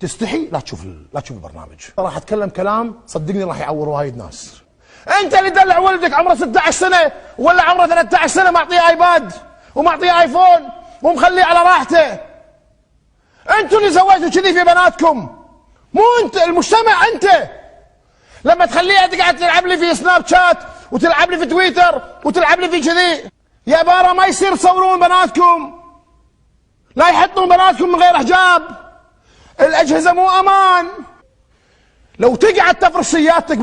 تستحي لا تشوف البرنامج. راح اتكلم كلام صدقني راح يعور وايد ناس. انت اللي دلع ولدك عمره 16 سنه ولا عمره 13 سنه معطيه ايباد ومعطيه ايفون ومخليه على راحته. انتوا اللي سويتوا كذي في بناتكم، مو انت المجتمع. انت لما تخليها تقعد تلعب لي في سناب شات وتلعب لي في تويتر وتلعب لي في كذي، يا بارا ما يصير تصورون بناتكم، لا يحطون بناتكم من غير حجاب، الاجهزه مو امان. لو تقعد تفرش سيارتك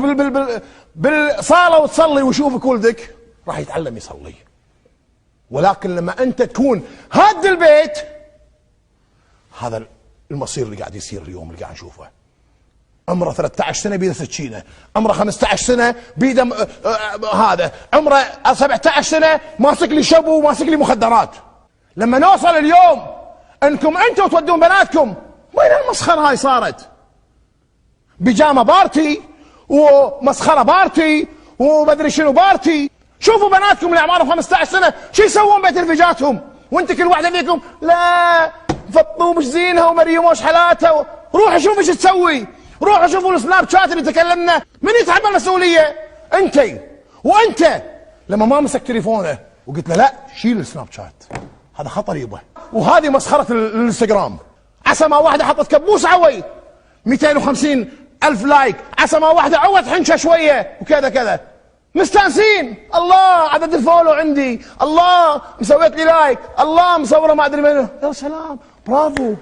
بالصاله وتصلي ويشوفك ولدك راح يتعلم يصلي. ولكن لما انت تكون هاد البيت، هذا المصير اللي قاعد يصير اليوم اللي قاعد نشوفه. عمره 13 سنه بيده سكينه، عمره 15 سنه بيده هذا، عمره 17 سنه ماسك لي شبو وماسك لي مخدرات. لما نوصل اليوم انكم انتم تودون بناتكم، وين المسخره هاي صارت؟ بيجامه بارتي ومسخره بارتي ومدري شنو بارتي. شوفوا بناتكم اللي اعمارهم 15 سنه شو يسوون بيت رفيجاتهم، وانت كل واحده فيكم لا فطوا مش زينها ومريم وش حالاتها. روحوا شوفوا ايش تسوي، روحوا شوفوا السناب شات اللي تكلمنا. من يتحمل المسؤوليه؟ انت. وانت لما ما مسك تليفونه وقلت له لا شيل السناب شات، هذا خطر يبا. وهذه مسخره الانستغرام. عسى ما واحده حطت كبوس عوي 250 ألف لايك، عسى ما واحده عوت حنشه شويه وكذا كذا، مستانسين. الله عدد الفولو عندي، الله مسويت لي لايك، الله مصوره ما ادري منه. يا سلام، برافو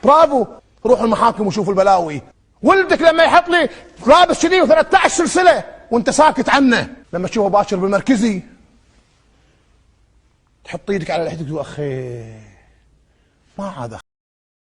برافو. روحوا المحاكم وشوفوا البلاوي. ولدك لما يحط لي لابس كذي و13 سلسله وانت ساكت عنه، لما تشوفه باكر بالمركزي تحط ايدك على لحيتك وتقول اخي ما عاد